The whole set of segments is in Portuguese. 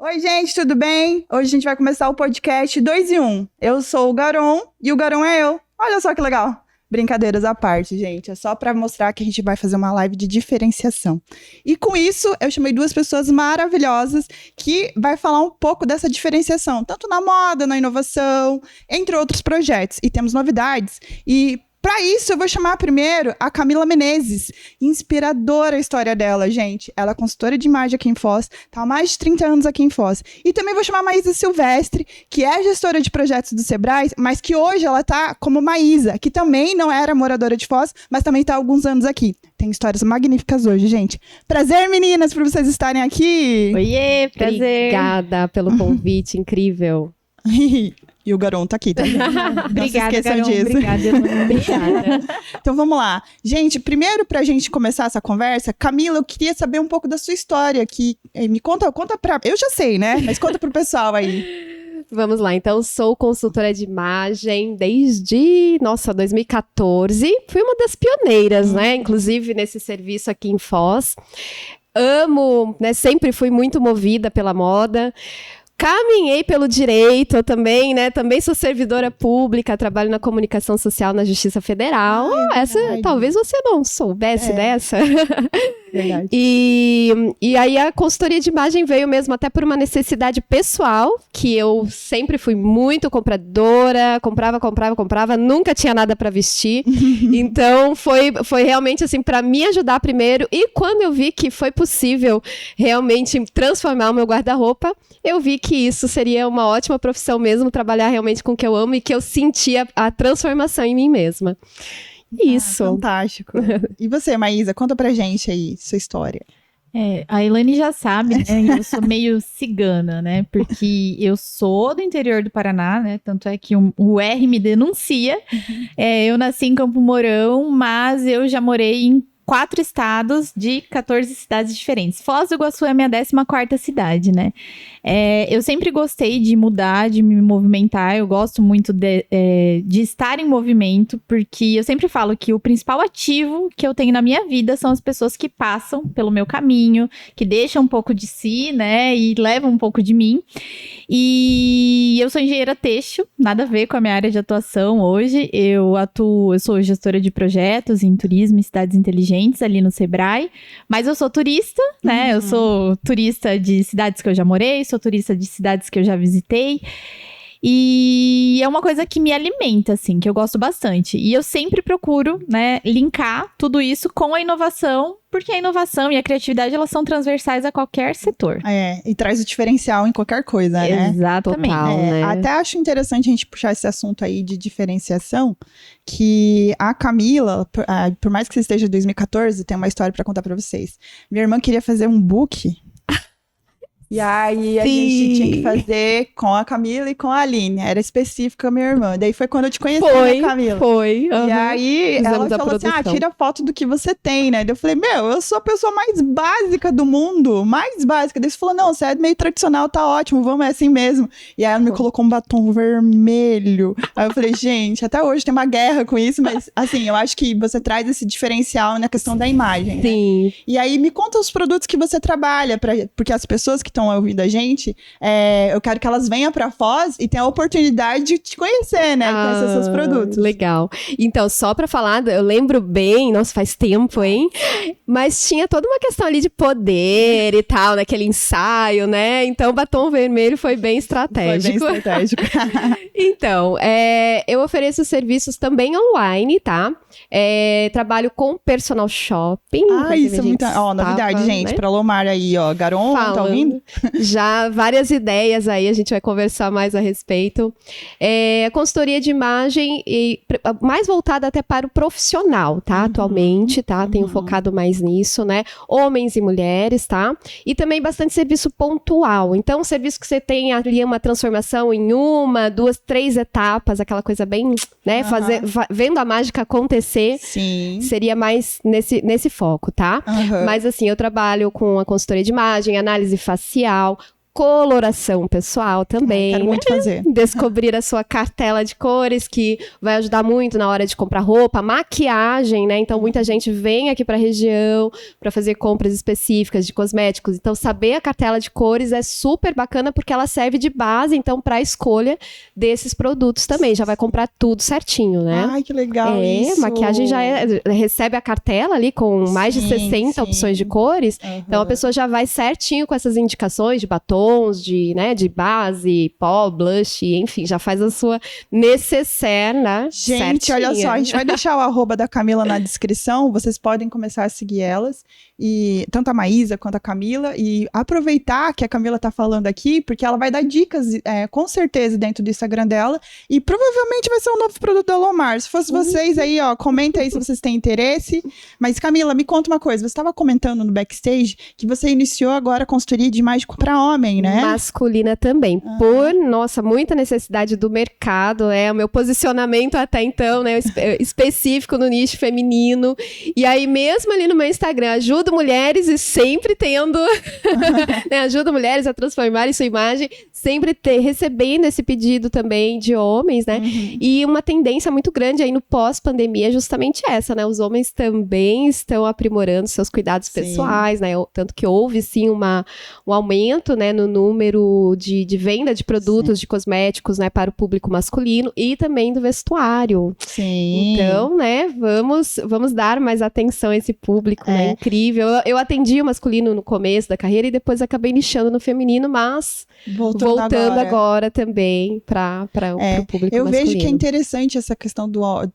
Oi, gente, tudo bem? Hoje a gente vai começar o podcast 2 em 1. Eu sou o Garon e o Garon é eu. Olha só que legal. Brincadeiras à parte, gente. É só pra mostrar que a gente vai fazer uma live de diferenciação. E com isso, eu chamei duas pessoas maravilhosas que vai falar um pouco dessa diferenciação, tanto na moda, na inovação, entre outros projetos. E temos novidades. E para isso, eu vou chamar primeiro a Camila Menezes, inspiradora a história dela, gente. Ela é consultora de imagem aqui em Foz, tá há mais de 30 anos aqui em Foz. E também vou chamar a Maísa Silvestre, que é gestora de projetos do Sebrae, mas que hoje ela tá como Maísa, que também não era moradora de Foz, mas também tá há alguns anos aqui. Tem histórias magníficas hoje, gente. Prazer, meninas, por vocês estarem aqui. Oiê, prazer. Obrigada pelo convite, incrível. E o Garon tá aqui, tá? Não se esqueçam Garon, disso. Obrigada. Então vamos lá. Gente, primeiro pra gente começar essa conversa, Camila, eu queria saber um pouco da sua história, que me conta pra... Eu já sei, né? Mas conta pro pessoal aí. Vamos lá, então sou consultora de imagem desde, 2014. Fui uma das pioneiras, né? Inclusive nesse serviço aqui em Foz. Amo, né? Sempre fui muito movida pela moda. Caminhei pelo direito também, né? Também sou servidora pública, trabalho na comunicação social na Justiça Federal. Essa, talvez você não soubesse dessa. Verdade. E aí a consultoria de imagem veio mesmo até por uma necessidade pessoal, que eu sempre fui muito compradora, comprava, nunca tinha nada para vestir. Então foi realmente assim para me ajudar primeiro, e quando eu vi que foi possível realmente transformar o meu guarda-roupa, eu vi que isso seria uma ótima profissão mesmo, trabalhar realmente com o que eu amo e que eu sentia a transformação em mim mesma. Isso. Fantástico. E você, Maísa, conta pra gente aí sua história. A Elaine já sabe, né? Eu sou meio cigana, né? Porque eu sou do interior do Paraná, né? Tanto é que o R me denuncia. Eu nasci em Campo Mourão, mas eu já morei em 4 estados de 14 cidades diferentes. Foz do Iguaçu é a minha 14ª cidade, né? Eu sempre gostei de mudar, de me movimentar. Eu gosto muito de estar em movimento, porque eu sempre falo que o principal ativo que eu tenho na minha vida são as pessoas que passam pelo meu caminho, que deixam um pouco de si, né? E levam um pouco de mim. E eu sou engenheira têxtil, nada a ver com a minha área de atuação hoje. Eu sou gestora de projetos em turismo e cidades inteligentes ali no Sebrae, mas eu sou turista, né? Eu sou turista de cidades que eu já morei, sou turista de cidades que eu já visitei. E é uma coisa que me alimenta, assim, que eu gosto bastante. E eu sempre procuro, né, linkar tudo isso com a inovação, porque a inovação e a criatividade, elas são transversais a qualquer setor. E traz o diferencial em qualquer coisa, né? Exatamente. Total, né? Até acho interessante a gente puxar esse assunto aí de diferenciação, que a Camila, por mais que você esteja em 2014, tem uma história pra contar pra vocês. Minha irmã queria fazer um book. E aí a gente tinha que fazer com a Camila e com a Aline. Era específico a minha irmã. Daí foi quando eu te conheci, né, Camila? Foi. E aí ela Fizemos a falou assim, produção. tira foto do que você tem, né? Daí eu falei, eu sou a pessoa mais básica do mundo. Mais básica. Daí você falou, não, você é meio tradicional, tá ótimo, vamos, é assim mesmo. E aí ela me colocou um batom vermelho. Aí eu falei, gente, até hoje tem uma guerra com isso, mas assim, eu acho que você traz esse diferencial na questão da imagem, né? Sim. E aí, me conta os produtos que você trabalha, porque as pessoas que estão ouvindo a gente, eu quero que elas venham pra Foz e tenham a oportunidade de te conhecer, né? Conhecer seus produtos. Legal. Então, só pra falar, eu lembro bem, nossa, faz tempo, hein? Mas tinha toda uma questão ali de poder e tal, naquele ensaio, né? Então, o batom vermelho foi bem estratégico. Foi bem estratégico. Então, eu ofereço serviços também online, tá? Trabalho com personal shopping. Isso é muito... novidade, gente, né? pra Lomar aí, ó. Garon, tá ouvindo? Já várias ideias aí, a gente vai conversar mais a respeito. Consultoria de imagem, mais voltada até para o profissional, tá? Atualmente, tá? Tenho focado mais nisso, né? Homens e mulheres, tá? E também bastante serviço pontual. Então, um serviço que você tem ali uma transformação em 1, 2, 3 etapas, aquela coisa bem, né? Vendo a mágica acontecer. Sim. Seria mais nesse foco, tá? Mas assim, eu trabalho com a consultoria de imagem, análise facial, coloração pessoal também. Quero muito fazer. Descobrir a sua cartela de cores, que vai ajudar muito na hora de comprar roupa, maquiagem, né? Então, muita gente vem aqui para a região para fazer compras específicas de cosméticos. Então, saber a cartela de cores é super bacana, porque ela serve de base, então, para a escolha desses produtos também. Já vai comprar tudo certinho, né? Ai, que legal isso. Maquiagem já recebe a cartela ali com mais de 60 opções de cores. Então, a pessoa já vai certinho com essas indicações de batons, de base, pó, blush, enfim, já faz a sua necessaire, né? Gente, certinha. olha só, a gente vai deixar o arroba da Camila na descrição, vocês podem começar a seguir elas, e tanto a Maísa quanto a Camila, e aproveitar que a Camila tá falando aqui, porque ela vai dar dicas, com certeza, dentro do Instagram dela, e provavelmente vai ser um novo produto da Lomar. Se fosse vocês aí, ó, comenta aí se vocês têm interesse. Mas, Camila, me conta uma coisa, você estava comentando no backstage que você iniciou agora a consultoria de imagem para homem, né? Masculina também, por, muita necessidade do mercado, o meu posicionamento até então, né, específico no nicho feminino, e aí mesmo ali no meu Instagram, ajudo mulheres e sempre tendo, né, ajudo mulheres a transformarem sua imagem, sempre recebendo esse pedido também de homens, né, e uma tendência muito grande aí no pós-pandemia é justamente essa, né, os homens também estão aprimorando seus cuidados pessoais, né, tanto que houve sim um aumento, né, no número de venda de produtos, de cosméticos, né, para o público masculino e também do vestuário. Sim. Então, né, vamos dar mais atenção a esse público, né, incrível. Eu atendi o masculino no começo da carreira e depois acabei nichando no feminino, mas voltando agora também para o público eu masculino. vejo que é interessante essa questão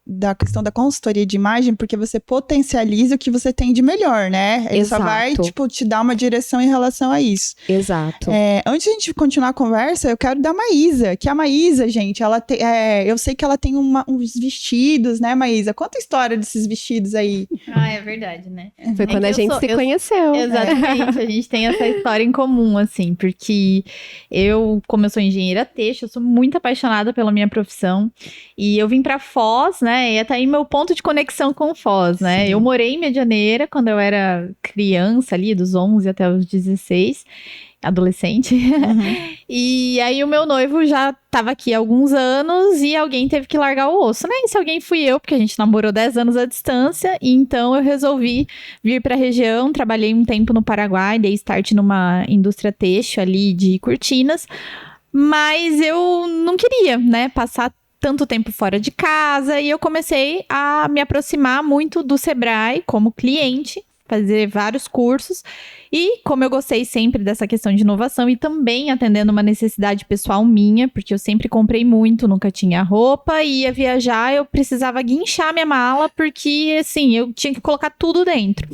da consultoria de imagem, porque você potencializa o que você tem de melhor, né? Ele só vai, te dar uma direção em relação a isso. Exato. Antes de a gente continuar a conversa, eu quero dar a Maísa, que a Maísa, gente, ela eu sei que ela tem uns vestidos, né, Maísa? Conta a história desses vestidos aí. Ah, é verdade, né? Foi quando a gente se conheceu. Exatamente, a gente tem essa história em comum, assim, porque como eu sou engenheira têxtil, eu sou muito apaixonada pela minha profissão, e eu vim pra Foz, né, e é aí meu ponto de conexão com Foz, né? Sim. Eu morei em Medianeira quando eu era criança ali, dos 11 até os 16, adolescente. E aí o meu noivo já tava aqui há alguns anos e alguém teve que largar o osso, né? E se alguém fui eu, porque a gente namorou 10 anos à distância, e então eu resolvi vir pra região, trabalhei um tempo no Paraguai, dei start numa indústria têxtil ali de cortinas, mas eu não queria, né, passar tanto tempo fora de casa, e eu comecei a me aproximar muito do Sebrae como cliente, fazer vários cursos, e como eu gostei sempre dessa questão de inovação e também atendendo uma necessidade pessoal minha, porque eu sempre comprei muito, nunca tinha roupa, e ia viajar, eu precisava guinchar minha mala, porque assim, eu tinha que colocar tudo dentro.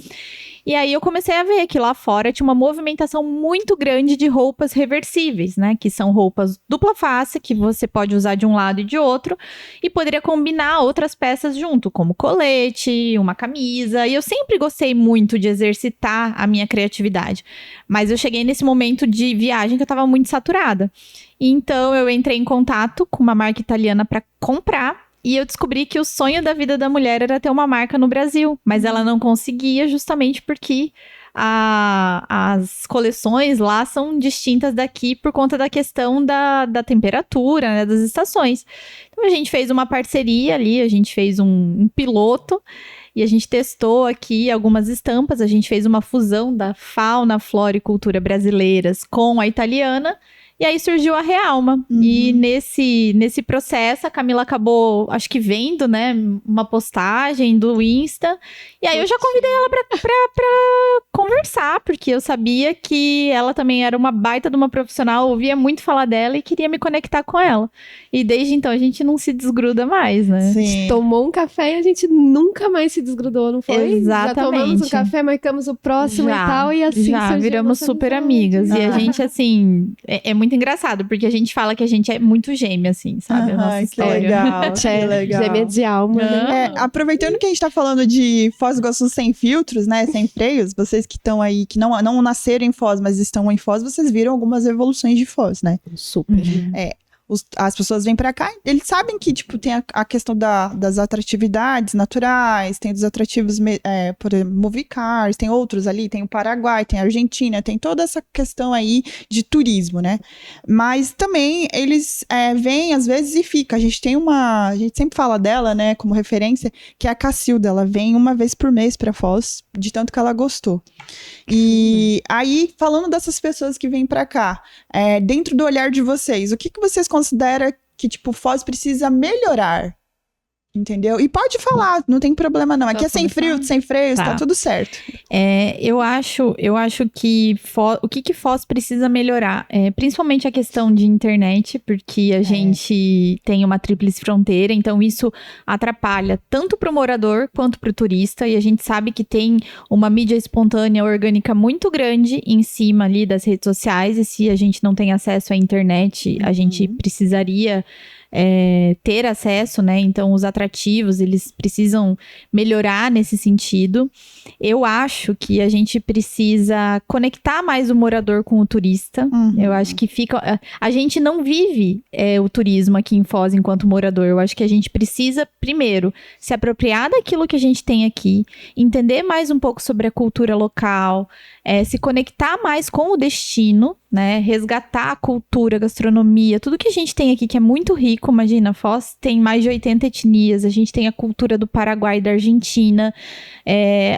E aí eu comecei a ver que lá fora tinha uma movimentação muito grande de roupas reversíveis, né? Que são roupas dupla face, que você pode usar de um lado e de outro, e poderia combinar outras peças junto, como colete, uma camisa. E eu sempre gostei muito de exercitar a minha criatividade. Mas eu cheguei nesse momento de viagem que eu estava muito saturada. Então eu entrei em contato com uma marca italiana para comprar. E eu descobri que o sonho da vida da mulher era ter uma marca no Brasil, mas ela não conseguia justamente porque as coleções lá são distintas daqui por conta da questão da temperatura, né, das estações. Então a gente fez uma parceria ali, a gente fez um piloto e a gente testou aqui algumas estampas, a gente fez uma fusão da fauna, flora e cultura brasileiras com a italiana. E aí surgiu a Realma. E nesse processo, a Camila acabou, acho que vendo, né, uma postagem do Insta. E aí eu já convidei ela pra conversar, porque eu sabia que ela também era uma baita de uma profissional, ouvia muito falar dela e queria me conectar com ela. E desde então a gente não se desgruda mais, né? Sim. A gente tomou um café e a gente nunca mais se desgrudou, não foi? Exatamente. Já tomamos um café, marcamos o próximo e tal, e assim já viramos super amigas. E a gente, assim, é muito engraçado, porque a gente fala que a gente é muito gêmea, assim, sabe? A nossa história. Legal, que legal. Gêmea de alma, né? Aproveitando que a gente tá falando de Foz do Iguaçu sem filtros, né? Sem freios, vocês que estão aí, que não nasceram em Foz, mas estão em Foz, vocês viram algumas evoluções de Foz, né? Super. as pessoas vêm pra cá, eles sabem que, tipo, tem a questão das atratividades naturais, tem dos atrativos, por exemplo, movie cars, tem outros ali, tem o Paraguai, tem a Argentina, tem toda essa questão aí de turismo, né? Mas também eles vêm, às vezes, e ficam. A gente sempre fala dela, né, como referência, que é a Cacilda, ela vem uma vez por mês pra Foz, de tanto que ela gostou. E aí, falando dessas pessoas que vêm pra cá, dentro do olhar de vocês, o que vocês consideram que, tipo, Foz precisa melhorar? Entendeu? E pode falar, não tem problema não. Aqui é sem frio, sem freios, tá tudo certo. Eu acho que o que Foz precisa melhorar? Principalmente a questão de internet, porque a gente tem uma tríplice fronteira, então isso atrapalha tanto pro morador quanto pro turista, e a gente sabe que tem uma mídia espontânea orgânica muito grande em cima ali das redes sociais, e se a gente não tem acesso à internet, a gente precisaria ter acesso, né? Então, os atrativos, eles precisam melhorar nesse sentido. Eu acho que a gente precisa conectar mais o morador com o turista. Eu acho que a gente não vive o turismo aqui em Foz enquanto morador. Eu acho que a gente precisa, primeiro, se apropriar daquilo que a gente tem aqui, entender mais um pouco sobre a cultura local, se conectar mais com o destino, né? Resgatar a cultura, a gastronomia, tudo que a gente tem aqui que é muito rico. Imagina, Foz tem mais de 80 etnias, a gente tem a cultura do Paraguai, da Argentina,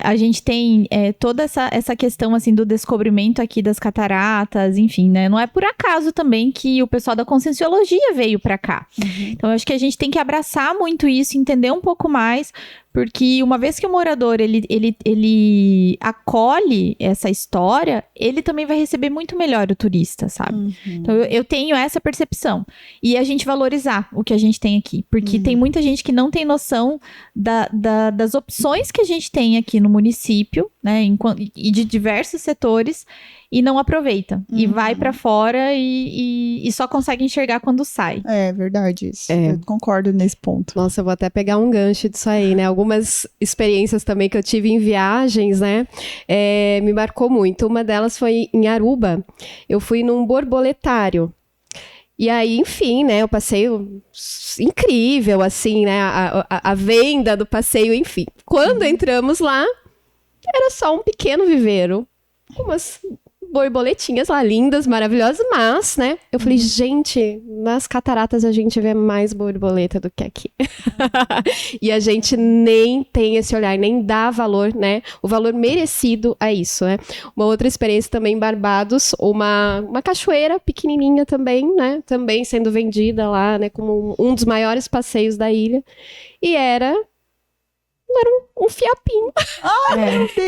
a gente tem toda essa questão, assim, do descobrimento aqui das cataratas, enfim, né? Não é por acaso também que o pessoal da Conscienciologia veio pra cá. Então, eu acho que a gente tem que abraçar muito isso, entender um pouco mais, porque uma vez que o morador, ele acolhe essa história, ele também vai receber muito melhor o turista, sabe? Então, eu tenho essa percepção. E a gente valorizar o que a gente tem aqui. Porque tem muita gente que não tem noção das opções que a gente tem aqui no município, né? E de diversos setores, e não aproveita. E vai pra fora e só consegue enxergar quando sai. É verdade isso. Eu concordo nesse ponto. Nossa, eu vou até pegar um gancho disso aí, né? Algumas experiências também que eu tive em viagens, né? Me marcou muito. Uma delas foi em Aruba. Eu fui num borboletário. E aí, enfim, né? O passeio incrível, assim, né? A venda do passeio, enfim. Quando entramos lá, era só um pequeno viveiro. Umas borboletinhas lá, lindas, maravilhosas, mas, né, eu falei, gente, nas cataratas a gente vê mais borboleta do que aqui. E a gente nem tem esse olhar, nem dá valor, né, o valor merecido a isso, né. Uma outra experiência também em Barbados, uma cachoeira pequenininha também, né, também sendo vendida lá, né, como um dos maiores passeios da ilha, e era um fiapinho.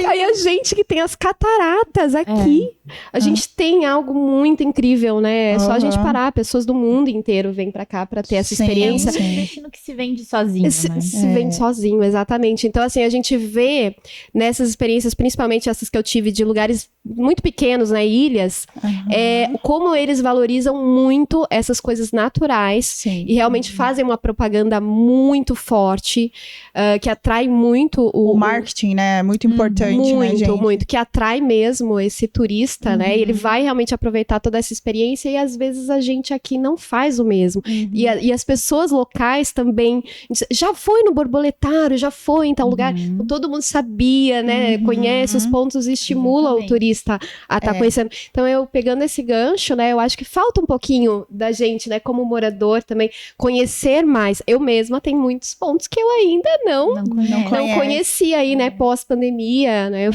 Aí a gente que tem as cataratas aqui, a gente tem algo muito incrível, né? É só a gente parar, pessoas do mundo inteiro vêm pra cá pra ter essa experiência. É um destino que se vende sozinho, né? Se vende sozinho, exatamente. Então, assim, a gente vê nessas experiências, principalmente essas que eu tive de lugares muito pequenos, né? Ilhas, como eles valorizam muito essas coisas naturais e realmente fazem uma propaganda muito forte, que atrai muito o marketing, né? Muito importante, né, gente? Muito, que atrai mesmo esse turista, né? Ele vai realmente aproveitar toda essa experiência e às vezes a gente aqui não faz o mesmo. E as pessoas locais também, já foi no borboletário, já foi em tal lugar, todo mundo sabia, né? Conhece os pontos e estimula o turista a estar conhecendo. Então, eu pegando esse gancho, né? Eu acho que falta um pouquinho da gente, né? Como morador também, conhecer mais. Eu mesma tenho muitos pontos que eu ainda não conhecia aí, né, pós-pandemia, né, eu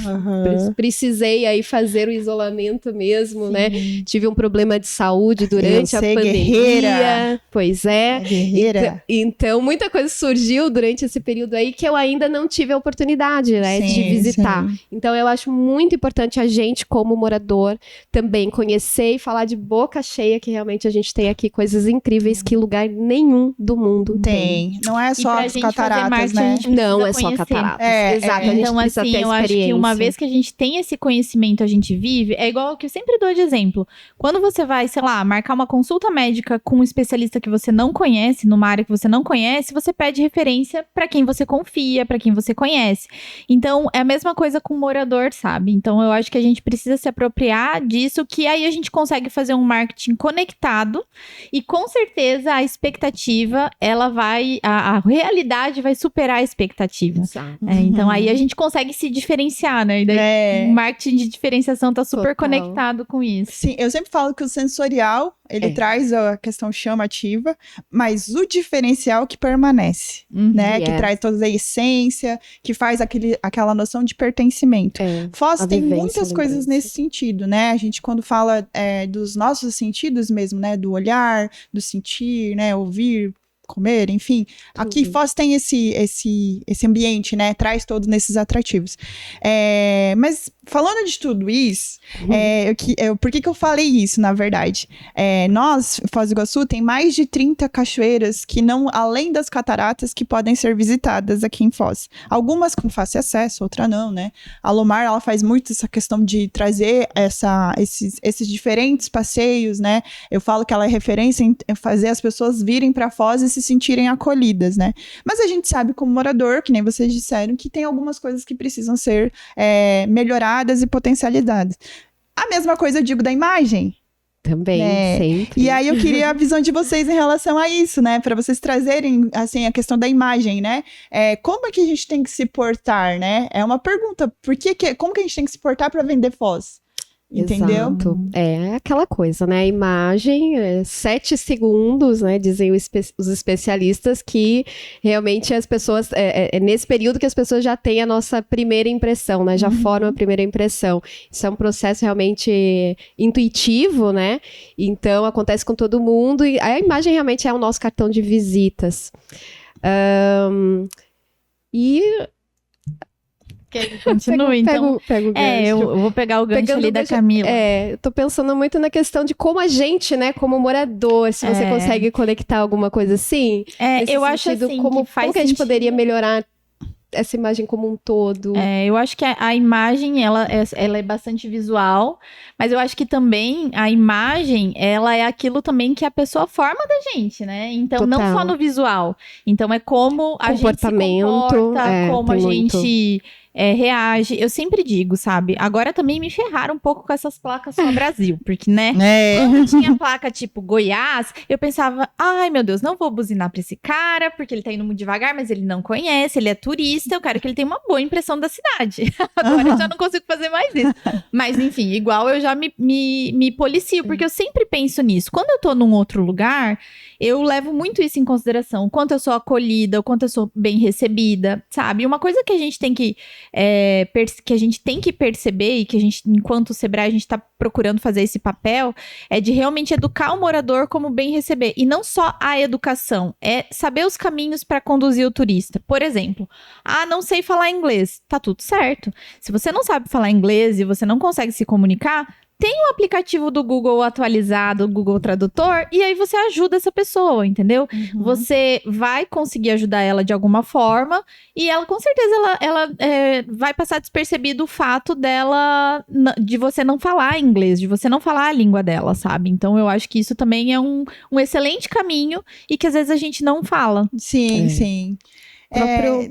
precisei aí fazer o isolamento mesmo, né, tive um problema de saúde durante a pandemia. Guerreira. Pois é. Guerreira. Então, muita coisa surgiu durante esse período aí que eu ainda não tive a oportunidade, né, de visitar. Então, eu acho muito importante a gente, como morador, também conhecer e falar de boca cheia que realmente a gente tem aqui coisas incríveis que lugar nenhum do mundo tem. Não é só as cataratas, né? Não é só cataratas. Exato, então, assim, eu acho que uma vez que a gente tem esse conhecimento, a gente vive, é igual que eu sempre dou de exemplo. Quando você vai, sei lá, marcar uma consulta médica com um especialista que você não conhece, numa área que você não conhece, você pede referência pra quem você confia, pra quem você conhece. Então, é a mesma coisa com o morador, sabe? Então, eu acho que a gente gente precisa se apropriar disso, que aí a gente consegue fazer um marketing conectado e com certeza a expectativa, a realidade vai superar a expectativa. Exato. Então aí a gente consegue se diferenciar, né? E daí o marketing de diferenciação tá super Total. conectado com isso. Sim, eu sempre falo que o sensorial, ele traz a questão chamativa, mas o diferencial que permanece, né? Que Yes. traz toda a essência, que faz aquela noção de pertencimento. Foz a tem vivência, muitas a coisas lembrança. nesse sentido, né? A gente, quando fala dos nossos sentidos mesmo, né? Do olhar, do sentir, né? Ouvir, comer, enfim. Aqui Foz tem esse ambiente, né? Traz todos nesses atrativos. Mas falando de tudo isso, por que eu falei isso, na verdade? Nós, Foz do Iguaçu, tem mais de 30 cachoeiras que não, além das cataratas, que podem ser visitadas aqui em Foz. Algumas com fácil acesso, outra não, né? A Lomar, ela faz muito essa questão de trazer esses diferentes passeios, né? Eu falo que ela é referência em fazer as pessoas virem para Foz e se sentirem acolhidas, né? Mas a gente sabe, como morador, que nem vocês disseram, que tem algumas coisas que precisam ser melhoradas e potencializadas. A mesma coisa eu digo da imagem. Também, né? sempre. E aí eu queria a visão de vocês em relação a isso, né? Para vocês trazerem, assim, a questão da imagem, né? Como é que a gente tem que se portar, né? É uma pergunta. Como que a gente tem que se portar para vender Foz? Entendeu? Exato. É aquela coisa, né? A imagem, 7 segundos, né? Dizem os especialistas que realmente as pessoas, é nesse período que as pessoas já têm a nossa primeira impressão, né? Já formam a primeira impressão. Isso é um processo realmente intuitivo, né? Então, acontece com todo mundo e a imagem realmente é o nosso cartão de visitas. Continue, então. Pego o gancho. Eu vou pegar o gancho Pegando ali o da gancho- Camila. Eu tô pensando muito na questão de como a gente, né, como morador, se você consegue conectar alguma coisa assim. Nesse Eu acho sentido, assim, como que faz que a gente sentido. poderia melhorar essa imagem como um todo. Eu acho que a imagem, ela é bastante visual, mas eu acho que também a imagem, ela é aquilo também que a pessoa forma da gente, né? Então, não Total. só no visual. Então, é como a gente se Comportamento, comporta, como a tem muito. gente reage. Eu sempre digo, sabe? Agora também me ferraram um pouco com essas placas só Brasil, porque, né? Quando tinha placa tipo Goiás, eu pensava, ai meu Deus, não vou buzinar pra esse cara, porque ele tá indo muito devagar, mas ele não conhece, ele é turista, eu quero que ele tenha uma boa impressão da cidade. Agora eu já não consigo fazer mais isso. Mas enfim, igual eu já me policio, porque eu sempre penso nisso. Quando eu tô num outro lugar, eu levo muito isso em consideração, o quanto eu sou acolhida, o quanto eu sou bem recebida, sabe? Uma coisa que a gente tem que perceber e que a gente, enquanto Sebrae, a gente tá procurando fazer esse papel, é de realmente educar o morador como bem receber. E não só a educação, é saber os caminhos para conduzir o turista. Por exemplo, não sei falar inglês. Tá tudo certo. Se você não sabe falar inglês e você não consegue se comunicar, tem um aplicativo do Google atualizado, o Google Tradutor, e aí você ajuda essa pessoa, entendeu? Você vai conseguir ajudar ela de alguma forma, e ela, com certeza, ela vai passar despercebido o fato de você não falar inglês, de você não falar a língua dela, sabe? Então, eu acho que isso também é um excelente caminho, e que às vezes a gente não fala. Sim, sim.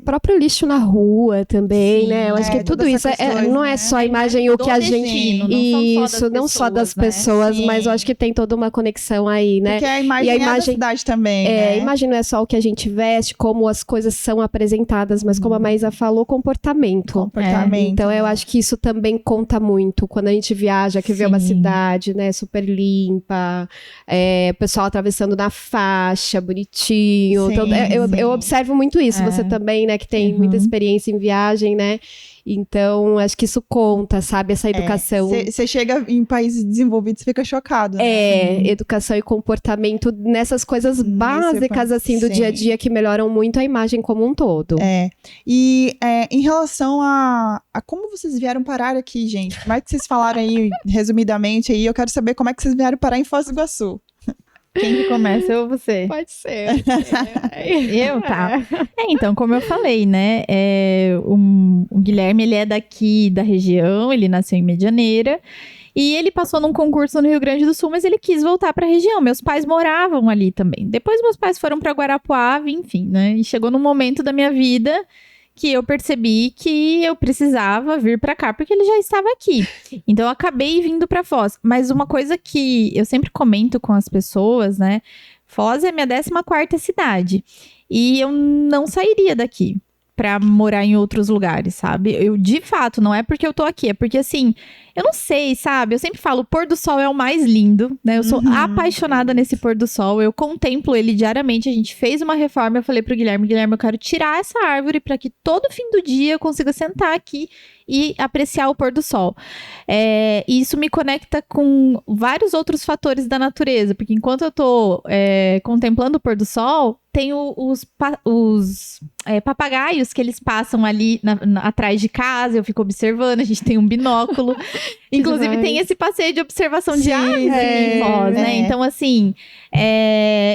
Próprio lixo na rua também, Sim, né? Eu acho que tudo todas isso essas coisas, não é né? só a imagem o Do que a destino, gente não só das pessoas, Sim. mas eu acho que tem toda uma conexão aí, né? Porque a imagem, E a é da imagem- cidade também, A né? imagem não é só o que a gente veste, como as coisas são apresentadas, mas como a Maísa falou, comportamento. Comportamento. Então, eu né? acho que isso também conta muito. Quando a gente viaja, que vê uma Sim. cidade, né, super limpa, o pessoal atravessando na faixa, bonitinho. Sim, Então, sim. eu observo muito isso. Você também, né, que tem muita experiência em viagem, né? Então, acho que isso conta, sabe? Essa educação. Você chega em países desenvolvidos e fica chocado. Né? Educação e comportamento nessas coisas básicas, assim, do sim. dia a dia que melhoram muito a imagem como um todo. E em relação a como vocês vieram parar aqui, gente, como é que vocês falaram aí, resumidamente, aí, eu quero saber como é que vocês vieram parar em Foz do Iguaçu. Quem que começa? Eu ou você? Pode ser. Eu, tá. Então, como eu falei, né, o Guilherme, ele é daqui da região, ele nasceu em Medianeira, e ele passou num concurso no Rio Grande do Sul, mas ele quis voltar pra região. Meus pais moravam ali também. Depois meus pais foram pra Guarapuava, enfim, né, e chegou num momento da minha vida que eu percebi que eu precisava vir pra cá, porque ele já estava aqui. Então, eu acabei vindo pra Foz. Mas uma coisa que eu sempre comento com as pessoas, né? Foz é a minha 14ª cidade. E eu não sairia daqui pra morar em outros lugares, sabe? Eu, de fato, não é porque eu tô aqui, é porque, assim, eu não sei, sabe? Eu sempre falo, o pôr do sol é o mais lindo, né? Eu sou apaixonada nesse pôr do sol, eu contemplo ele diariamente. A gente fez uma reforma, eu falei pro Guilherme, eu quero tirar essa árvore pra que todo fim do dia eu consiga sentar aqui e apreciar o pôr do sol. E isso me conecta com vários outros fatores da natureza, porque enquanto eu tô contemplando o pôr do sol, tem os papagaios que eles passam ali atrás de casa, eu fico observando, a gente tem um binóculo. Inclusive, tem esse passeio de observação de aves aqui em Foz, né? Então, assim,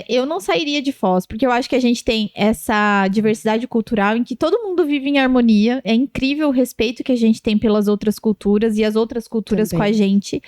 eu não sairia de Foz, porque eu acho que a gente tem essa diversidade cultural em que todo mundo vive em harmonia. É incrível o respeito que a gente tem pelas outras culturas e as outras culturas com a gente.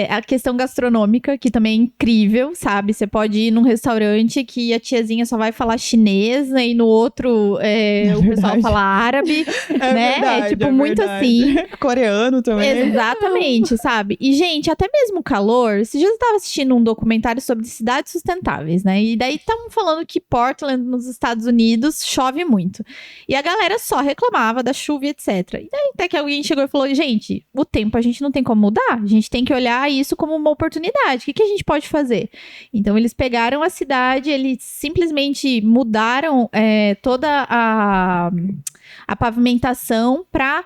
A questão gastronômica, que também é incrível, sabe? Você pode ir num restaurante que a tiazinha só vai falar chinês, né? E no outro o pessoal fala árabe, né? Verdade, tipo, muito assim. Coreano também. Exatamente, sabe? E, gente, até mesmo o calor. Esses dias eu tava assistindo um documentário sobre cidades sustentáveis, né? E daí estavam falando que Portland, nos Estados Unidos, chove muito. E a galera só reclamava da chuva e etc. E daí até que alguém chegou e falou, gente, o tempo a gente não tem como mudar. A gente tem que olhar isso como uma oportunidade. O que a gente pode fazer? Então, eles pegaram a cidade, eles simplesmente mudaram toda a pavimentação para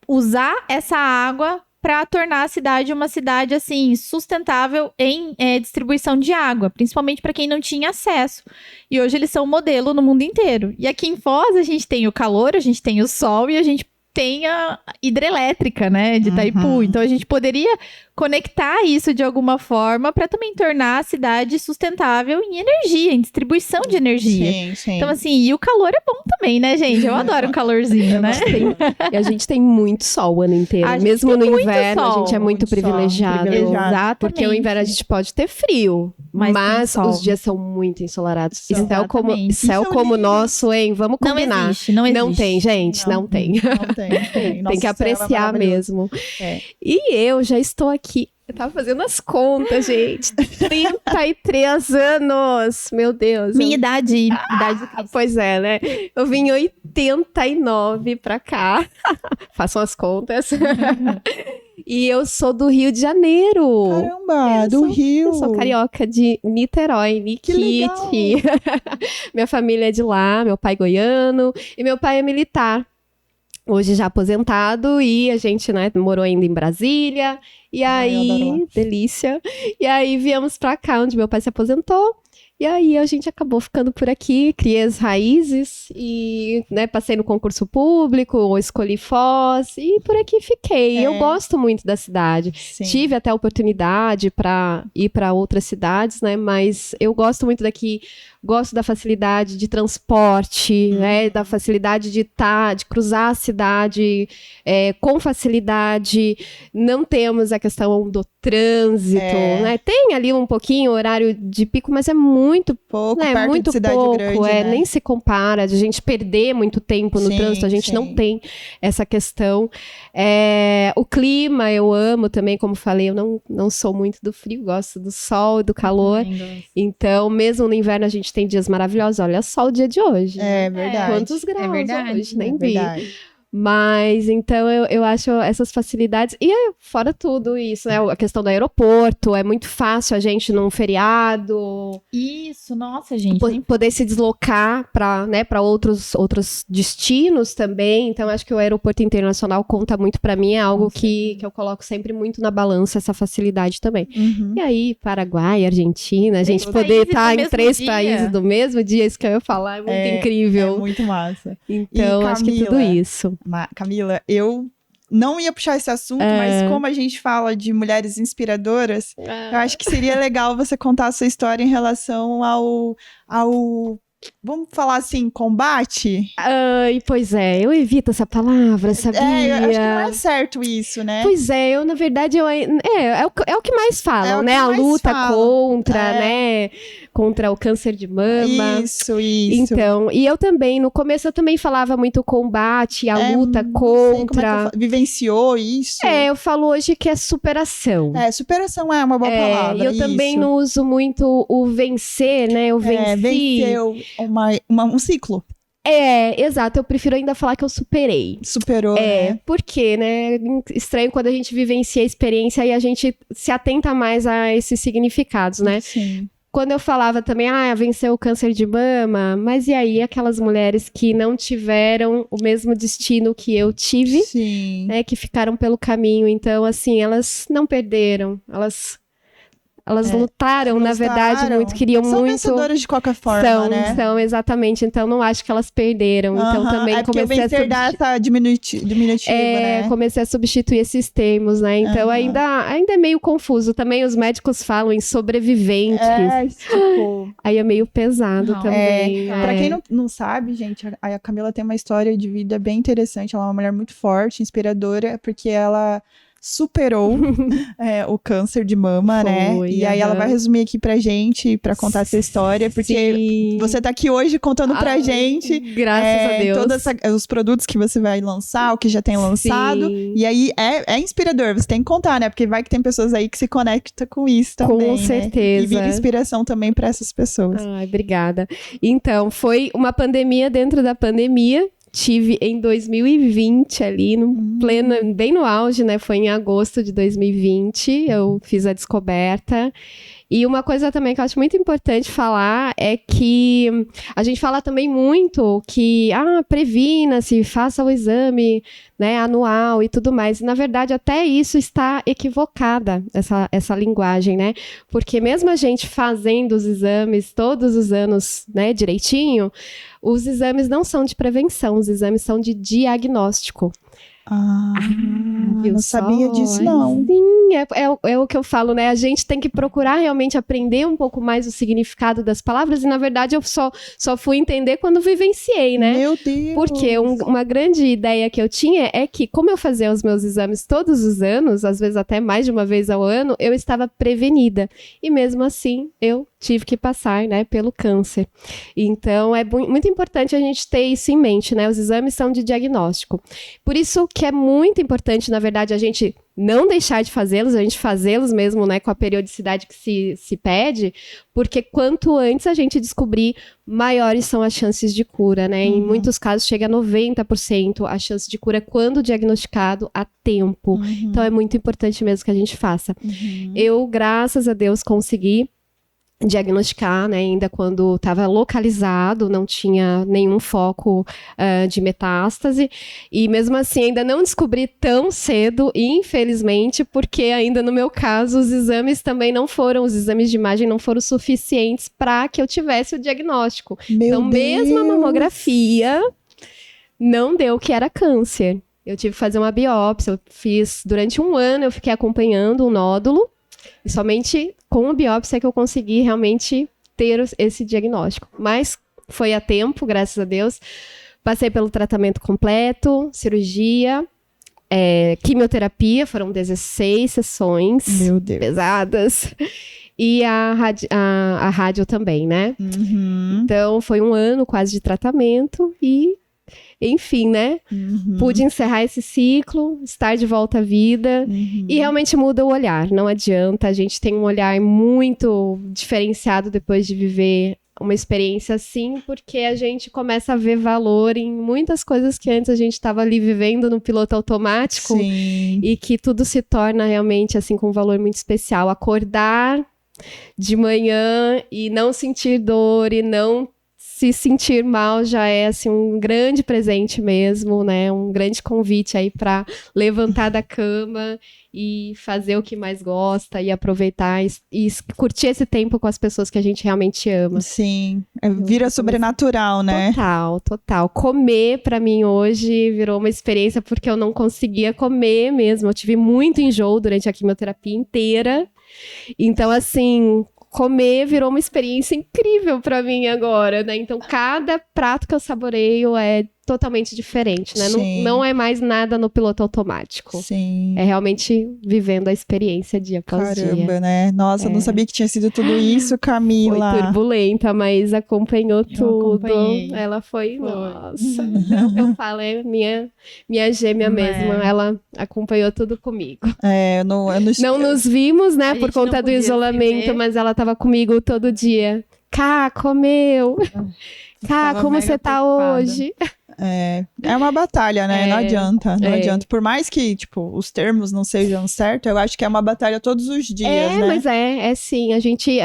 usar essa água para tornar a cidade uma cidade, assim, sustentável em distribuição de água, principalmente para quem não tinha acesso. E hoje eles são um modelo no mundo inteiro. E aqui em Foz a gente tem o calor, a gente tem o sol e a gente tem a hidrelétrica, né, de Itaipu. Então, a gente poderia conectar isso de alguma forma para também tornar a cidade sustentável em energia, em distribuição de energia. Sim, sim. Então, assim, e o calor é bom também, né, gente? Eu adoro um calorzinho, né? E a gente tem muito sol o ano inteiro. Mesmo no inverno, a gente é muito privilegiado. Exatamente. Porque o inverno a gente pode ter frio, mas os dias são muito ensolarados. E céu como o nosso, hein? Vamos combinar. Não existe, não existe. Não tem, gente, não tem. Não tem. Tem que apreciar mesmo. E eu já estou aqui. Eu tava fazendo as contas, gente. 33 anos! Meu Deus. Minha idade de Cristo. Pois é, né? Eu vim em 89 pra cá. Façam as contas. E eu sou do Rio de Janeiro. Caramba, do Rio. Eu sou carioca de Niterói, Nikit. Minha família é de lá, meu pai goiano e meu pai é militar. Hoje já aposentado e a gente, né, morou ainda em Brasília. E aí, delícia. E aí viemos pra cá, onde meu pai se aposentou. E aí a gente acabou ficando por aqui, criei as raízes e, né, passei no concurso público, escolhi Foz e por aqui fiquei. Eu gosto muito da cidade. Sim. Tive até a oportunidade para ir para outras cidades, né, mas eu gosto muito daqui. Gosto da facilidade de transporte, né, da facilidade de cruzar a cidade com facilidade. Não temos a questão do trânsito, né? Tem ali um pouquinho horário de pico, mas é muito pouco, né? Perto muito de cidade pouco, grande, né? Nem se compara, de a gente perder muito tempo no trânsito, a gente não tem essa questão. O clima eu amo também, como falei, eu não sou muito do frio, gosto do sol e do calor. Então, mesmo no inverno a gente tem dias maravilhosos. Olha só o dia de hoje. É verdade. Quantos graus hoje? Nem vi. Verdade. Mas, então, eu acho essas facilidades. E fora tudo isso, né? A questão do aeroporto. É muito fácil a gente num feriado. Isso, nossa, gente. Poder se deslocar para outros destinos também. Então, acho que o aeroporto internacional conta muito para mim. É algo que eu coloco sempre muito na balança, essa facilidade também. E aí, Paraguai, Argentina, a gente poder estar em 3 países do mesmo dia, isso que eu ia falar, é muito incrível. É muito massa. Então, acho que tudo isso. Camila, eu não ia puxar esse assunto, mas como a gente fala de mulheres inspiradoras, eu acho que seria legal você contar a sua história em relação ao vamos falar assim, combate? Ai, pois é, eu evito essa palavra, sabia? Eu acho que não é certo isso, né? Pois é, eu, na verdade, é o que mais falam, É o né? que A mais luta falam. contra, né? Contra o câncer de mama. Isso. Então, e eu também, no começo eu também falava muito combate, a luta Não sei como é que eu contra. falo. Vivenciou isso? Eu falo hoje que é superação. Superação é uma boa palavra. E eu também não uso muito o vencer, né? Eu venci. Venceu um ciclo. Exato. Eu prefiro ainda falar que eu superei. Superou, né? Porque, né? Estranho quando a gente vivencia a experiência e a gente se atenta mais a esses significados, né? Sim. Quando eu falava também, venceu o câncer de mama, mas e aí aquelas mulheres que não tiveram o mesmo destino que eu tive, Sim. né? Que ficaram pelo caminho. Então, assim, elas não perderam, elas lutaram, na verdade, muito, queriam São muito. vencedoras de qualquer forma, né? São, exatamente. Então, não acho que elas perderam. Então, também comecei a vencer essa diminutiva, né? Comecei a substituir esses termos, né? Então, ainda é meio confuso. Também os médicos falam em sobreviventes. Tipo... Aí é meio pesado também. Pra quem não sabe, gente, a Camila tem uma história de vida bem interessante. Ela é uma mulher muito forte, inspiradora, porque ela superou o câncer de mama, né? E aí ela vai resumir aqui pra gente, pra contar essa história, porque você tá aqui hoje contando pra gente. Graças a Deus. Todos os produtos que você vai lançar, o que já tem lançado. E aí é inspirador, você tem que contar, né? Porque vai que tem pessoas aí que se conectam com isso também. Com certeza. Né? E vira inspiração também pra essas pessoas. Ai, obrigada. Então, foi uma pandemia dentro da pandemia. Tive em 2020 ali, bem no auge, né? Foi em agosto de 2020, eu fiz a descoberta. E uma coisa também que eu acho muito importante falar é que a gente fala também muito que, previna-se, faça o exame, né, anual e tudo mais. E, na verdade, até isso está equivocada, essa linguagem, né? Porque mesmo a gente fazendo os exames todos os anos, né, direitinho, os exames não são de prevenção, os exames são de diagnóstico. Não sabia disso, não. Sim, é o que eu falo, né? A gente tem que procurar realmente aprender um pouco mais o significado das palavras e, na verdade, eu só fui entender quando vivenciei, né? Meu Deus! Porque uma grande ideia que eu tinha é que, como eu fazia os meus exames todos os anos, às vezes até mais de uma vez ao ano, eu estava prevenida. E mesmo assim, eu tive que passar, né, pelo câncer. Então, é muito importante a gente ter isso em mente, né? Os exames são de diagnóstico. Por isso que é muito importante, na verdade, a gente não deixar de fazê-los, a gente fazê-los mesmo, né, com a periodicidade que se pede, porque quanto antes a gente descobrir, maiores são as chances de cura, né? Em muitos casos chega a 90% a chance de cura quando diagnosticado a tempo. Então é muito importante mesmo que a gente faça. Eu, graças a Deus, consegui diagnosticar, né, ainda quando estava localizado, não tinha nenhum foco de metástase, e mesmo assim ainda não descobri tão cedo, infelizmente, porque ainda no meu caso os exames de imagem não foram suficientes para que eu tivesse o diagnóstico. Então, mesmo a mamografia não deu que era câncer. Eu tive que fazer uma biópsia, eu fiz durante 1 ano, eu fiquei acompanhando um nódulo, e somente com a biópsia que eu consegui realmente ter esse diagnóstico. Mas foi a tempo, graças a Deus. Passei pelo tratamento completo, cirurgia, quimioterapia, foram 16 sessões. Meu Deus. Pesadas. E a rádio também, né? Então, foi 1 ano quase de tratamento e... Enfim, né? Pude encerrar esse ciclo, estar de volta à vida e realmente muda o olhar. Não adianta, a gente tem um olhar muito diferenciado depois de viver uma experiência assim, porque a gente começa a ver valor em muitas coisas que antes a gente estava ali vivendo no piloto automático. Sim. E que tudo se torna realmente assim com um valor muito especial. Acordar de manhã e não sentir dor e não se sentir mal já é assim um grande presente mesmo, né? Um grande convite aí para levantar da cama e fazer o que mais gosta e aproveitar e curtir esse tempo com as pessoas que a gente realmente ama. Sim, vira sobrenatural, né? Total. Comer para mim hoje virou uma experiência porque eu não conseguia comer mesmo. Eu tive muito enjoo durante a quimioterapia inteira. Então, assim, comer virou uma experiência incrível pra mim agora, né? Então, cada prato que eu saboreio é totalmente diferente, né? Sim. Não é mais nada no piloto automático. Sim. É realmente vivendo a experiência dia após dia. Caramba, né? Nossa, eu não sabia que tinha sido tudo isso, Camila. Foi turbulenta, mas acompanhou tudo. acompanhei. Ela foi. Foi. Nossa. É o que eu falo, é minha gêmea mesmo. Ela acompanhou tudo comigo. Eu não Não nos vimos, né, A por gente não conta do podia se isolamento, ver. mas ela tava comigo todo dia. Cá, comeu. Cá, Tava como mega você tá preocupada. hoje? É uma batalha, né? Não adianta, não é. adianta. Por mais que, tipo, os termos não sejam certos, eu acho que é uma batalha todos os dias, né? Mas é sim. A gente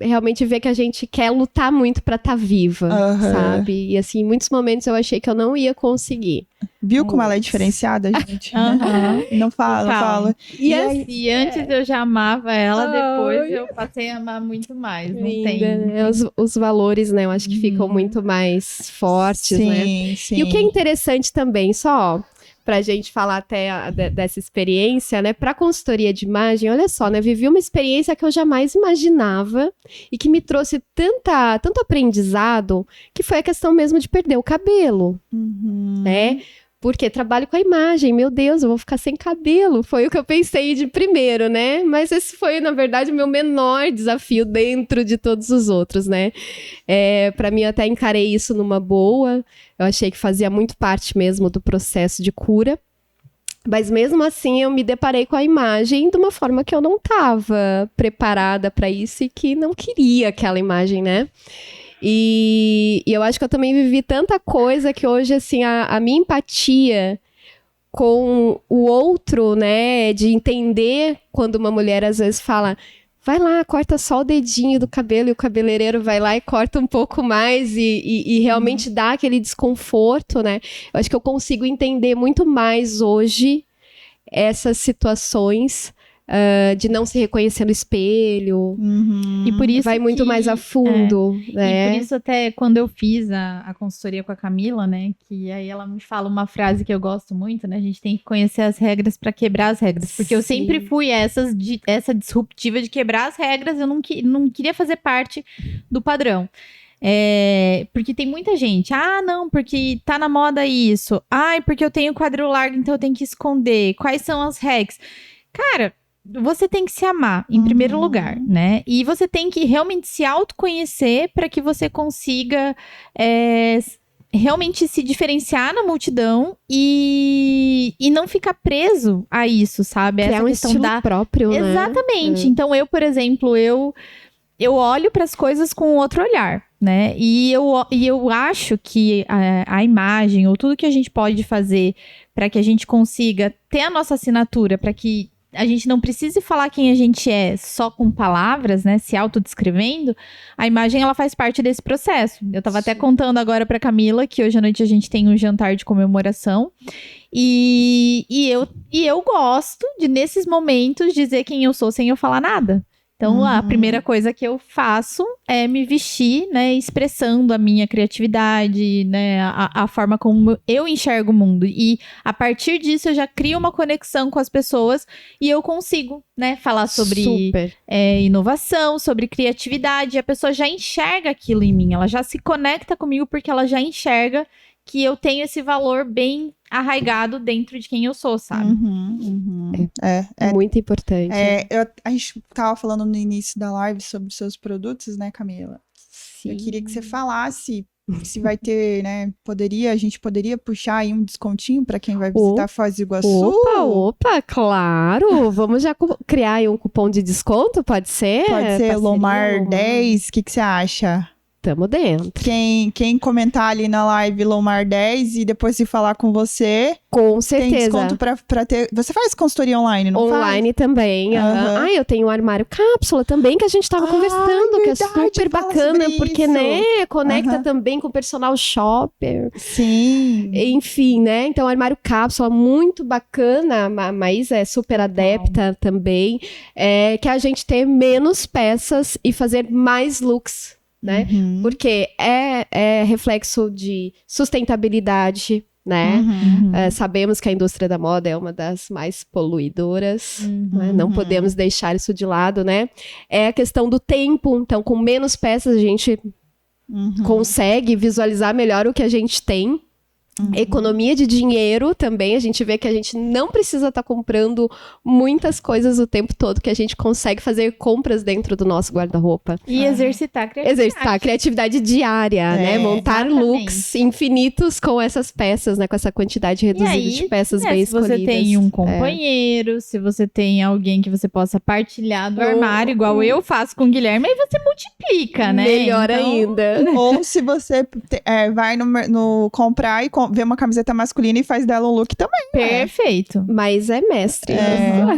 realmente vê que a gente quer lutar muito pra estar viva, Aham. sabe? E assim, em muitos momentos eu achei que eu não ia conseguir. Viu como ela é diferenciada, gente? Aham. Não fala, não Total. fala. E E antes eu já amava ela, depois Ai. eu passei a amar muito mais. Não linda, tem. né? Os valores, né? Eu acho que ficam muito mais fortes, né? Sim, sim. E o que é interessante também, só pra gente falar até dessa experiência, né? Pra consultoria de imagem, olha só, né? Vivi uma experiência que eu jamais imaginava e que me trouxe tanto aprendizado, que foi a questão mesmo de perder o cabelo, Uhum. né? Porque trabalho com a imagem, meu Deus, eu vou ficar sem cabelo. Foi o que eu pensei de primeiro, né? Mas esse foi, na verdade, o meu menor desafio dentro de todos os outros, né? Para mim, eu até encarei isso numa boa. Eu achei que fazia muito parte mesmo do processo de cura. Mas mesmo assim, eu me deparei com a imagem de uma forma que eu não estava preparada para isso e que não queria aquela imagem, né? E eu acho que eu também vivi tanta coisa que hoje, assim, a minha empatia com o outro, né, de entender quando uma mulher às vezes fala, vai lá, corta só o dedinho do cabelo, e o cabeleireiro vai lá e corta um pouco mais e realmente dá aquele desconforto, né? Eu acho que eu consigo entender muito mais hoje essas situações de não se reconhecer no espelho. Uhum. E por isso vai muito que- mais a fundo, E né? por isso até quando eu fiz a consultoria com a Camila, né, que aí ela me fala uma frase que eu gosto muito, né, a gente tem que conhecer as regras para quebrar as regras, porque eu Sim. sempre fui essa disruptiva de quebrar as regras, eu não queria fazer parte do padrão. Porque tem muita gente, não, porque tá na moda isso, porque eu tenho quadril largo, então eu tenho que esconder, quais são as regras? Cara, você tem que se amar, em primeiro lugar, né? E você tem que realmente se autoconhecer para que você consiga realmente se diferenciar na multidão e não ficar preso a isso, sabe? Criar Essa um questão estilo próprio, né? Exatamente. Então, eu, por exemplo, eu olho para as coisas com outro olhar, né? E eu acho que a imagem ou tudo que a gente pode fazer para que a gente consiga ter a nossa assinatura, para que a gente não precise falar quem a gente é só com palavras, né? Se autodescrevendo, a imagem ela faz parte desse processo. Eu tava até contando agora pra Camila que hoje à noite a gente tem um jantar de comemoração. E eu gosto de, nesses momentos, dizer quem eu sou sem eu falar nada. Então, a primeira coisa que eu faço é me vestir, né, expressando a minha criatividade, né, a forma como eu enxergo o mundo. E a partir disso eu já crio uma conexão com as pessoas e eu consigo, né, falar sobre Super. inovação, sobre criatividade. A pessoa já enxerga aquilo em mim, ela já se conecta comigo porque ela já enxerga que eu tenho esse valor bem arraigado dentro de quem eu sou, sabe? Muito importante. A gente tava falando no início da live sobre os seus produtos, né, Camila? Sim. Eu queria que você falasse se vai ter, né? A gente poderia puxar aí um descontinho para quem vai visitar Foz do Iguaçu? Opa, claro! Vamos já criar aí um cupom de desconto, pode ser? Pode ser Parceria, Lomar 10, o que você acha? Tamo dentro. Quem comentar ali na live Lomar 10 e depois se falar com você, Com tem certeza. desconto pra ter... Você faz consultoria online, não faz? Online também. Aham. Eu tenho um armário cápsula também, que a gente tava conversando, que é verdade, super fala bacana, sobre porque, isso. né, conecta Aham. também com o personal shopper. Sim. Enfim, né? Então, armário cápsula, muito bacana. A Maísa é super adepta também. Que a gente ter menos peças e fazer mais looks, né? Uhum. Porque é reflexo de sustentabilidade, né? Uhum. Sabemos que a indústria da moda é uma das mais poluidoras, né? Não podemos deixar isso de lado, né? É a questão do tempo, então com menos peças a gente consegue visualizar melhor o que a gente tem. Economia de dinheiro também, a gente vê que a gente não precisa estar comprando muitas coisas o tempo todo, que a gente consegue fazer compras dentro do nosso guarda-roupa. E exercitar a criatividade. Exercitar a criatividade diária, né? Montar exatamente. looks infinitos com essas peças, né? Com essa quantidade reduzida de peças bem se você escolhidas. tem um companheiro, se você tem alguém que você possa partilhar do armário, igual eu faço com o Guilherme, aí você multiplica, né? Melhor Então, ainda. Ou se você vai no comprar e vê uma camiseta masculina e faz dela um look também. Perfeito. Mas é mestre.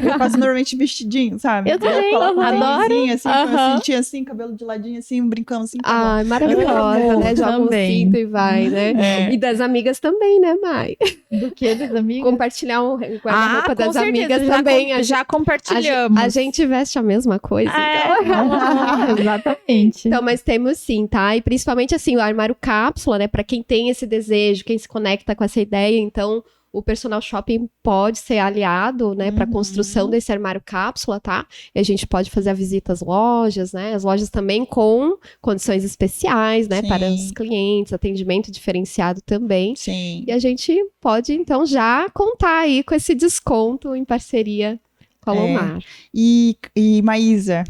Eu faço normalmente vestidinho, sabe? Eu também, coloco um adoro. tênisinho, assim, com Aham. a cintinha assim, cabelo de ladinho assim, brincando assim. Tá bom. Ai, maravilhosa, né? Joga um Também. cinto e vai, né? E das amigas também, né, Mai? Do que dos amigos? Compartilhar um guarda-roupa das com amigas certeza, também. Já compartilhamos. A gente veste a mesma coisa. Então. Exatamente. Então, mas temos sim, tá? E principalmente assim, o armário cápsula, né? Pra quem tem esse desejo, quem se conecta com essa ideia, então o personal shopping pode ser aliado, né, para construção desse armário cápsula, tá? E a gente pode fazer a visita às lojas, né? As lojas também com condições especiais, né, Sim. para os clientes, atendimento diferenciado também. Sim. E a gente pode então já contar aí com esse desconto em parceria com a Lomar. E Maísa,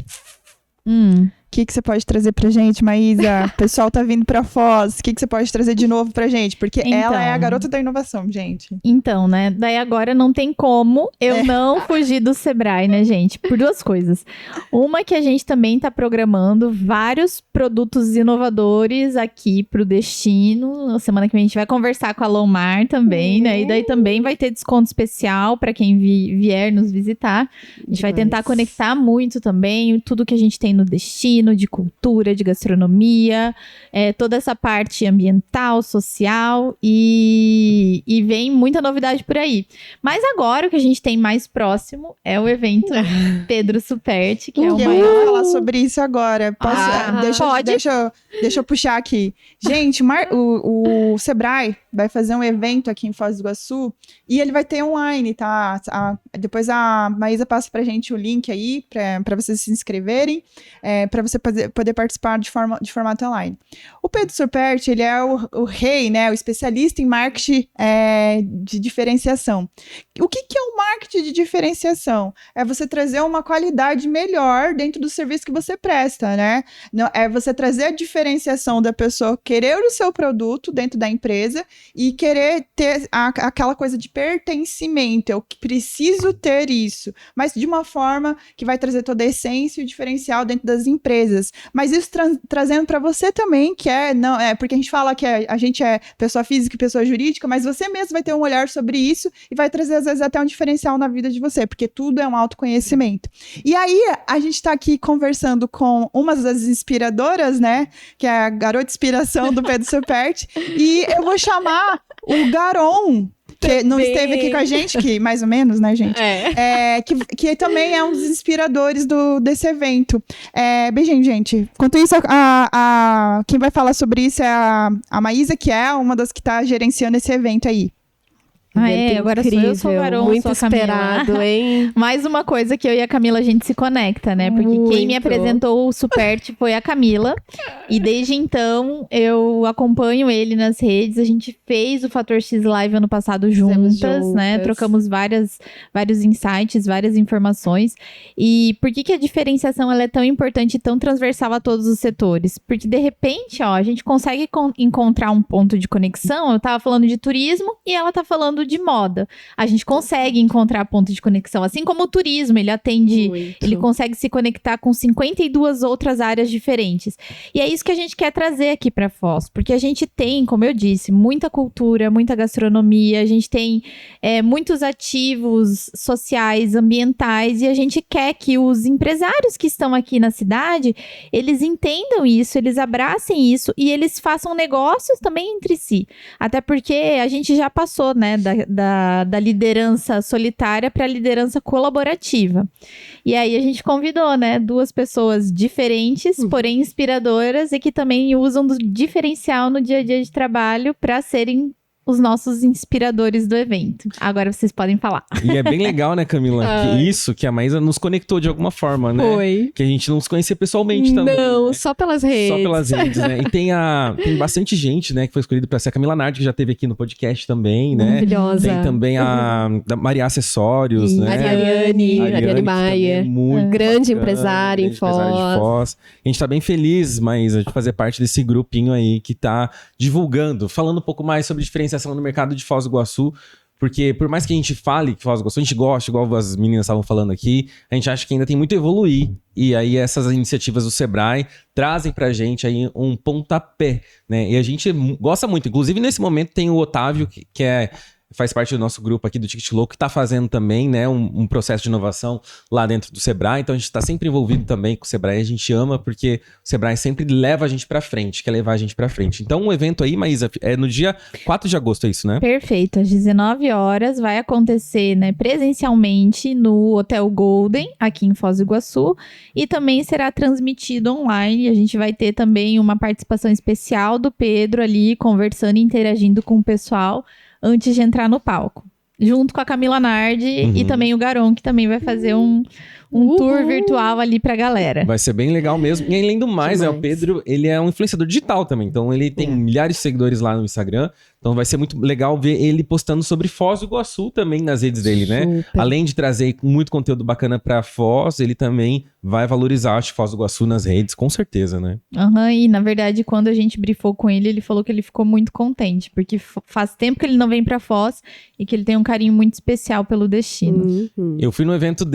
o que você pode trazer pra gente, Maísa? O pessoal tá vindo pra Foz. O que você pode trazer de novo pra gente? Porque ela é a garota da inovação, gente. Então, né? Daí agora não tem como eu não fugir do Sebrae, né, gente? Por duas coisas. Uma que a gente também tá programando vários produtos inovadores aqui pro destino. Na semana que vem a gente vai conversar com a Lomar também, né? E daí também vai ter desconto especial pra quem vier nos visitar. A gente vai tentar conectar muito também tudo que a gente tem no destino, de cultura, de gastronomia, toda essa parte ambiental, social e vem muita novidade por aí. Mas agora o que a gente tem mais próximo é o evento Pedro Superti, que é o Eu maior. vou falar sobre isso agora. Deixa eu puxar aqui. Gente, o Sebrae vai fazer um evento aqui em Foz do Iguaçu e ele vai ter online, tá? Depois a Maísa passa pra gente o link aí pra vocês se inscreverem, pra você poder participar de formato online. O Pedro Superti, ele é o rei, né? O especialista em marketing de diferenciação. O que é o marketing de diferenciação? É você trazer uma qualidade melhor dentro do serviço que você presta, né? É você trazer a diferenciação da pessoa querer o seu produto dentro da empresa e querer ter aquela coisa de pertencimento. Eu preciso ter isso, mas de uma forma que vai trazer toda a essência e o diferencial dentro das empresas. Mas isso trazendo para você também, que porque a gente fala que a gente é pessoa física e pessoa jurídica, mas você mesmo vai ter um olhar sobre isso e vai trazer, às vezes, até um diferencial na vida de você, porque tudo é um autoconhecimento. E aí, a gente tá aqui conversando com uma das inspiradoras, né, que é a garota inspiração do Pedro Superti, e eu vou chamar o Garon, que não esteve aqui com a gente, que mais ou menos, né, gente? Que também é um dos inspiradores desse evento. Beijinho, gente. Enquanto isso, quem vai falar sobre isso é a Maísa, que é uma das que está gerenciando esse evento aí. Agora sou eu, sou o Garon, muito sou a Camila. esperado, hein? Mais uma coisa que eu e a Camila, a gente se conecta, né? Porque quem me apresentou o Superti foi a Camila. E desde então, eu acompanho ele nas redes. A gente fez o Fator X Live ano passado juntas, né? Trocamos vários insights, várias informações. E por que a diferenciação ela é tão importante e tão transversal a todos os setores? Porque, de repente, a gente consegue encontrar um ponto de conexão. Eu tava falando de turismo e ela tá falando de moda. A gente consegue encontrar ponto de conexão. Assim como o turismo, ele atende, ele consegue se conectar com 52 outras áreas diferentes. E é isso que a gente quer trazer aqui para Foz, porque a gente tem, como eu disse, muita cultura, muita gastronomia, a gente tem muitos ativos sociais, ambientais, e a gente quer que os empresários que estão aqui na cidade, eles entendam isso, eles abracem isso e eles façam negócios também entre si. Até porque a gente já passou, né, da liderança solitária para a liderança colaborativa. E aí a gente convidou, né, duas pessoas diferentes, porém inspiradoras e que também usam do diferencial no dia a dia de trabalho para serem os nossos inspiradores do evento. Agora vocês podem falar. E é bem legal, né, Camila? Que a Maísa nos conectou de alguma forma, né? Foi. Que a gente não se conhecia pessoalmente também. Não, né? só pelas redes. Só pelas redes, né? E tem bastante gente, né, que foi escolhida pra ser a Camila Nardi, que já esteve aqui no podcast também, né? Maravilhosa. Tem também a da Maria Acessórios, né? Ariane Maia. bacana, Grande empresária em grande empresária de Foz. A gente tá bem feliz, Maísa, de fazer parte desse grupinho aí que tá divulgando, falando um pouco mais sobre diferenciação no mercado de Foz do Iguaçu, porque por mais que a gente fale que Foz do Iguaçu, a gente gosta, igual as meninas estavam falando aqui, a gente acha que ainda tem muito a evoluir. E aí essas iniciativas do Sebrae trazem pra gente aí um pontapé, né? E a gente gosta muito. Inclusive, nesse momento tem o Otávio, que faz parte do nosso grupo aqui do Ticket Louco, que está fazendo também, né, um processo de inovação lá dentro do Sebrae. Então a gente está sempre envolvido também com o Sebrae, a gente ama, porque o Sebrae sempre leva a gente para frente, quer levar a gente para frente. Então o evento aí, Maísa, é no dia 4 de agosto, é isso, né? Perfeito, às 19 horas vai acontecer, né, presencialmente no Hotel Golden, aqui em Foz do Iguaçu, e também será transmitido online. A gente vai ter também uma participação especial do Pedro ali, conversando e interagindo com o pessoal antes de entrar no palco. Junto com a Camila Nardi e também o Garon, que também vai fazer um tour virtual ali pra galera. Vai ser bem legal mesmo. E além do mais, o Pedro, ele é um influenciador digital também. Então ele tem milhares de seguidores lá no Instagram. Então vai ser muito legal ver ele postando sobre Foz do Iguaçu também nas redes dele, né? Além de trazer muito conteúdo bacana pra Foz, ele também vai valorizar, acho, Foz do Iguaçu nas redes, com certeza, né? E na verdade, quando a gente briefou com ele, ele falou que ele ficou muito contente, porque faz tempo que ele não vem pra Foz e que ele tem um carinho muito especial pelo destino. Eu fui no evento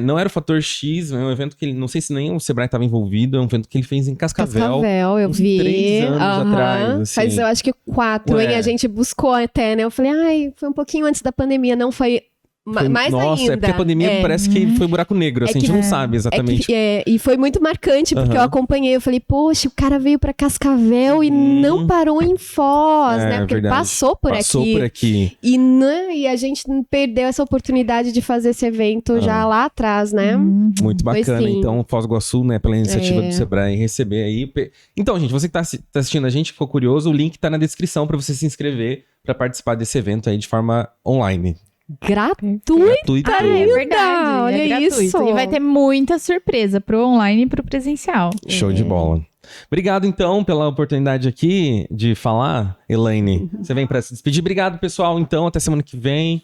não era o Fator X, é um evento que ele, não sei se nem o Sebrae estava envolvido, é um evento que ele fez em Cascavel. Eu uns vi. 3 anos atrás, assim. Faz, eu acho que 4, hein? A gente buscou até, né? Eu falei, foi um pouquinho antes da pandemia, não foi... Mais nossa, ainda. É porque a pandemia parece que foi buraco negro, assim, a gente não sabe exatamente. E foi muito marcante, porque eu acompanhei, eu falei, poxa, o cara veio pra Cascavel e não parou em Foz, né? Porque ele passou por aqui. E a gente perdeu essa oportunidade de fazer esse evento já lá atrás, né? Muito bacana. Então, Foz do Iguaçu, né, pela iniciativa do Sebrae, receber aí. Então, gente, você que tá assistindo a gente, ficou curioso, o link tá na descrição pra você se inscrever pra participar desse evento aí de forma online. Gratuito. É verdade, olha gratuito. isso. E vai ter muita surpresa pro online e pro presencial. Show de bola. Obrigado, então, pela oportunidade aqui de falar, Elaine. Você vem pra se despedir. Obrigado, pessoal, então. Até semana que vem.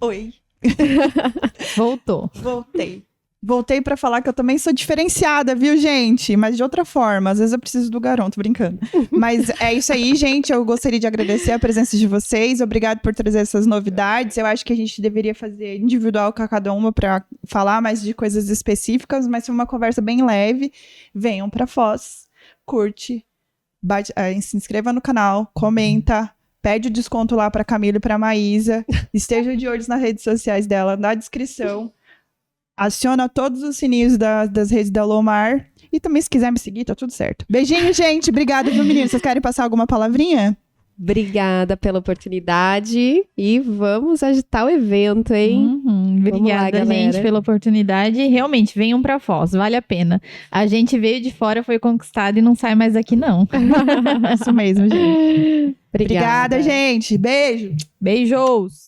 Oi. Voltei pra falar que eu também sou diferenciada, viu, gente? Mas de outra forma. Às vezes eu preciso do Garon, tô brincando. Mas é isso aí, gente. Eu gostaria de agradecer a presença de vocês. Obrigado por trazer essas novidades. Eu acho que a gente deveria fazer individual com cada uma pra falar mais de coisas específicas, mas foi uma conversa bem leve. Venham pra Foz, curte, se inscreva no canal, comenta, pede o desconto lá pra Camila e pra Maísa. Esteja de olho nas redes sociais dela, na descrição. Aciona todos os sininhos das redes da Lomar. E também, se quiser me seguir, tá tudo certo. Beijinho, gente. Obrigada, viu, meninos? Vocês querem passar alguma palavrinha? Obrigada pela oportunidade. E vamos agitar o evento, hein? Obrigada, gente, pela oportunidade. Realmente, venham pra Foz. Vale a pena. A gente veio de fora, foi conquistado e não sai mais daqui, não. Isso mesmo, gente. Obrigada, gente. Beijo. Beijos.